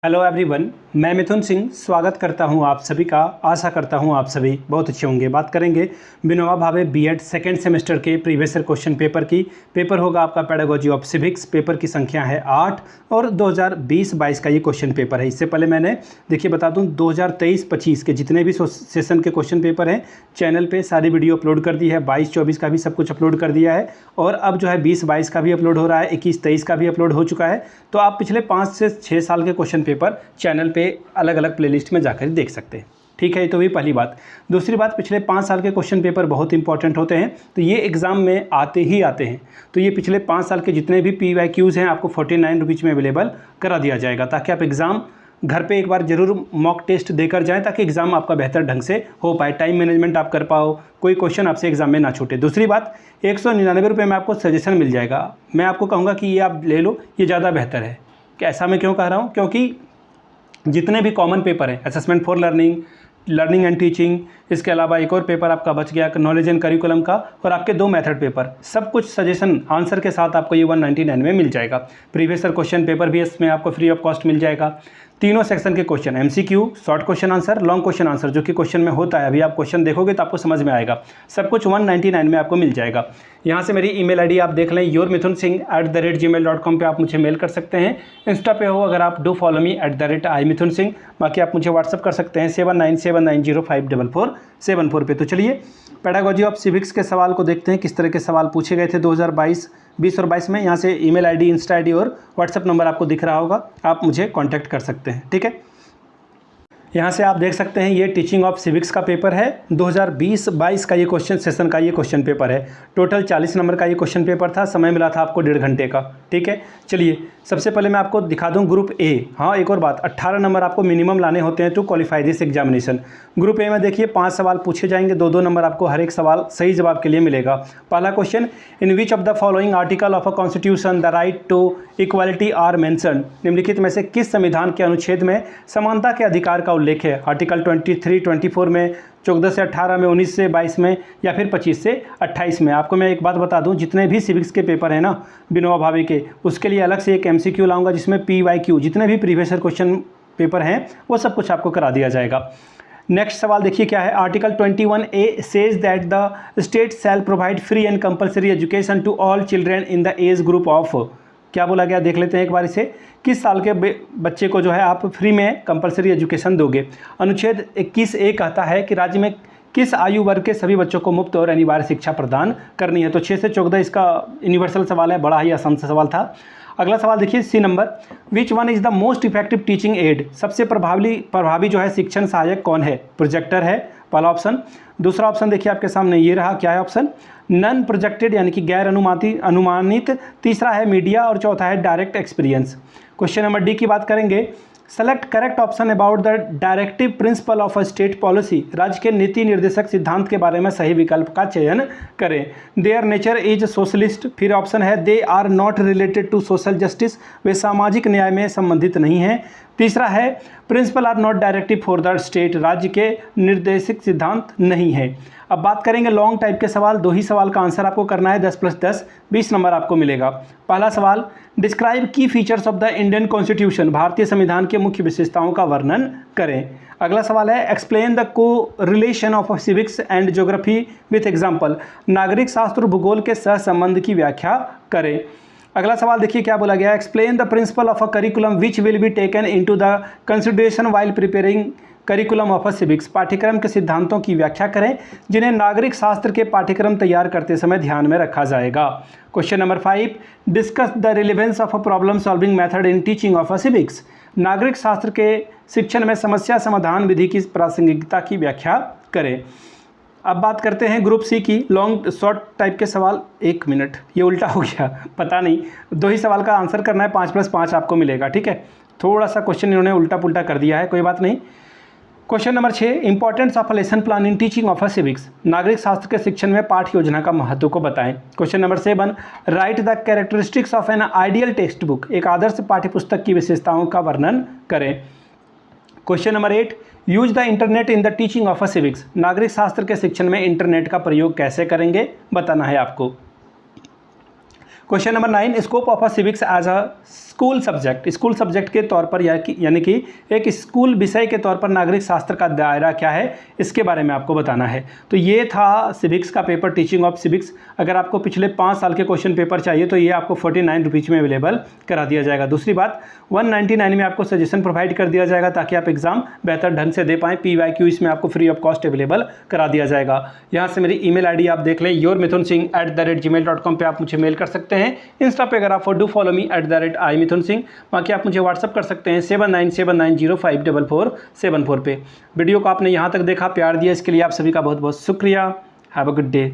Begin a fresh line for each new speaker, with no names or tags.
Hello everyone, मैं मिथुन सिंह स्वागत करता हूं आप सभी का। आशा करता हूं आप सभी बहुत अच्छे होंगे। बात करेंगे Vinoba Bhave BEd second semester के प्रीवियस ईयर क्वेश्चन पेपर की। पेपर होगा आपका पेडागोजी ऑफ सिविक्स। पेपर की संख्या है 8 और 2020-22 का ये क्वेश्चन पेपर है। इससे पहले मैंने देखिए बता दूं 2023-25 के जितने भी सेशन के क्वेश्चन पेपर हैं चैनल पर सारी वीडियो अपलोड कर दी है। 22-24 का भी सब कुछ अपलोड कर दिया है और अब जो है 20-22 का भी अपलोड हो रहा है, 21-23 का भी अपलोड हो चुका है। तो आप पिछले 5 से 6 साल के क्वेश्चन पेपर चैनल पे अलग अलग प्लेलिस्ट में जाकर देख सकते हैं। ठीक है, तो ये पहली बात। दूसरी बात, पिछले 5 साल के क्वेश्चन पेपर बहुत इंपॉर्टेंट होते हैं, तो ये एग्जाम में आते ही आते हैं। तो ये पिछले 5 साल के जितने भी PYQs हैं आपको 49 रुपीज़ में अवेलेबल करा दिया जाएगा, ताकि आप एग्ज़ाम घर पे एक बार जरूर मॉक टेस्ट देकर जाएं, ताकि एग्ज़ाम आपका बेहतर ढंग से हो पाए, टाइम मैनेजमेंट आप कर पाओ, कोई क्वेश्चन आपसे एग्जाम में ना छूटे। दूसरी बात, 199 रुपये में आपको सजेशन मिल जाएगा। मैं आपको कहूँगा कि ये आप ले लो, ये ज़्यादा बेहतर है। कि ऐसा मैं क्यों कह रहा हूँ, क्योंकि जितने भी कॉमन पेपर हैं, assessment for learning and teaching, इसके अलावा एक और पेपर आपका बच गया नॉलेज एंड करिकुलम का, और आपके 2 मेथड पेपर, सब कुछ सजेशन आंसर के साथ आपको ये 199 में मिल जाएगा। प्रीवियस ईयर क्वेश्चन पेपर भी इसमें आपको फ्री ऑफ कॉस्ट मिल जाएगा। तीनों सेक्शन के question, MCQ, short question answer, long question answer, जो कि क्वेश्चन में होता है, अभी आप क्वेश्चन देखोगे तो आपको समझ में आएगा। सब कुछ 199 में आपको मिल जाएगा। यहाँ से मेरी email ID आप देख लें, yourmithunsingh@gmail.com पे आप मुझे मेल कर सकते हैं। इंस्टा पे हो अगर आप, डू फॉलो मी @imithunsingh। बाकी आप मुझे व्हाट्सअप कर सकते हैं 7979054474 पे। तो चलिए पेडागोजी ऑफ सिविक्स के सवाल को देखते हैं, किस तरह के सवाल पूछे गए थे 2020 और 22 में। यहाँ से email ID, इंस्टा ID और व्हाट्सअप नंबर आपको दिख रहा होगा, आप मुझे कॉन्टैक्ट कर सकते हैं। ठीक है, यहाँ से आप देख सकते हैं ये टीचिंग ऑफ सिविक्स का पेपर है। 2020-22 का ये क्वेश्चन सेशन का ये क्वेश्चन पेपर है। टोटल 40 नंबर का ये क्वेश्चन पेपर था। समय मिला था आपको 1.5 घंटे का। ठीक है, चलिए सबसे पहले मैं आपको दिखा दूं ग्रुप ए। हाँ, एक और बात, 18 नंबर आपको मिनिमम लाने होते हैं to qualify this examination. Group A में देखिए 5 सवाल पूछे जाएंगे, 2-2 नंबर आपको हर एक सवाल सही जवाब के लिए मिलेगा। पहला question, in which of the following article of a constitution the right to equality are mentioned. निम्नलिखित में से किस संविधान के अनुच्छेद में समानता के अधिकार का उल्लेख है? आर्टिकल 23-24 में, 14 से 18 में, 19 से 22 में, या फिर 25 से 28 में। आपको मैं एक बात बता दूं, जितने भी सिविक्स के पेपर हैं ना विनोबा भावे के, उसके लिए अलग से एक MCQ लाऊंगा, जिसमें PYQ जितने भी प्रीवियस ईयर क्वेश्चन पेपर हैं वो सब कुछ आपको करा दिया जाएगा। नेक्स्ट सवाल देखिए क्या है। Article 21A says that the state shall provide free and compulsory education to all children in the age group of. क्या बोला गया, देख लेते हैं एक बार इसे। किस साल के बच्चे को जो है आप फ्री में कंपलसरी एजुकेशन दोगे? अनुच्छेद 21A कहता है कि राज्य में किस आयु वर्ग के सभी बच्चों को मुफ्त और अनिवार्य शिक्षा प्रदान करनी है। तो 6 से 14 इसका यूनिवर्सल सवाल है, बड़ा ही आसान सा सवाल था। अगला सवाल देखिए C number, which one is the most effective teaching add. सबसे प्रभावी जो है शिक्षण सहायक कौन है? प्रोजेक्टर है, पहला ऑप्शन। दूसरा ऑप्शन देखिए आपके सामने ये रहा, क्या है ऑप्शन? नन प्रोजेक्टेड, यानी कि गैर अनुमानित। तीसरा है मीडिया और चौथा है direct experience. Question number D की बात करेंगे, select correct option about the directive principle of a state policy. राज्य के नीति निर्देशक सिद्धांत के बारे में सही विकल्प का चयन करें। Their nature is socialist. फिर ऑप्शन है they are not related to social justice, वे सामाजिक न्याय में संबंधित नहीं हैं। तीसरा है principle are not directive for the state, राज्य के निर्देशक सिद्धांत नहीं है। अब बात करेंगे लॉन्ग टाइप के सवाल। 2 ही सवाल का आंसर आपको करना है, 10+10 20 नंबर आपको मिलेगा। पहला सवाल, डिस्क्राइब की features of the Indian constitution. भारतीय संविधान के मुख्य विशेषताओं का वर्णन करें। अगला सवाल है, एक्सप्लेन द को relation of civics and geography with example. नागरिक शास्त्र भूगोल के सहसंबंध की व्याख्या करें। अगला सवाल देखिए क्या बोला गया, explain the principle of a curriculum which will be taken into the consideration while preparing curriculum of a civics. पाठ्यक्रम के सिद्धांतों की व्याख्या करें जिन्हें नागरिक शास्त्र के पाठ्यक्रम तैयार करते समय ध्यान में रखा जाएगा। Question number 5, discuss the relevance of a problem solving method in teaching of a civics. नागरिक शास्त्र के शिक्षण में समस्या समाधान विधि की प्रासंगिकता की व्याख्या करें। अब बात करते हैं ग्रुप C की, लॉन्ग शॉर्ट टाइप के सवाल। 1 मिनट, ये उल्टा हो गया, पता नहीं। 2 ही सवाल का आंसर करना है, 5+5 आपको मिलेगा। ठीक है, थोड़ा सा क्वेश्चन इन्होंने उल्टा पुल्टा कर दिया है, कोई बात नहीं। Question number 6, importance of a lesson plan in teaching of a civics. नागरिक शास्त्र के शिक्षण में पाठ योजना का महत्व को बताएं। Question number 7, right the characteristics of an ideal text book. एक आदर्श पाठ्यपुस्तक की विशेषताओं का वर्णन करें। Question number 8, use the internet in the teaching of a civics. नागरिक शास्त्र के शिक्षण में इंटरनेट का प्रयोग कैसे करेंगे, बताना है आपको। Question number 9, scope of a civics as a school subject. School subject के तौर पर यानी कि एक स्कूल विषय के तौर पर नागरिक शास्त्र का दायरा क्या है, इसके बारे में आपको बताना है। तो ये था सिविक्स का पेपर, टीचिंग ऑफ सिविक्स। अगर आपको पिछले 5 साल के क्वेश्चन पेपर चाहिए तो ये आपको 49 रुपीज़ में अवेलेबल करा दिया जाएगा। दूसरी बात, 199 में आपको सजेशन प्रोवाइड कर दिया जाएगा ताकि आप एग्जाम बेहतर ढंग से दे पाएँ। PYQ इसमें आपको फ्री ऑफ कॉस्ट अवेलेबल करा दिया जाएगा। यहाँ से मेरी email ID आप देख लें, yourmithunsingh@gmail.com पे आप मुझे मेल कर सकते हैं। इंस्टा पे अगर आप do follow me @iMithun Singh, बाकी आप मुझे व्हाट्सअप कर सकते हैं 7979054474 पे। वीडियो को आपने यहाँ तक देखा, प्यार दिया, इसके लिए आप सभी का बहुत बहुत शुक्रिया। Have a good day.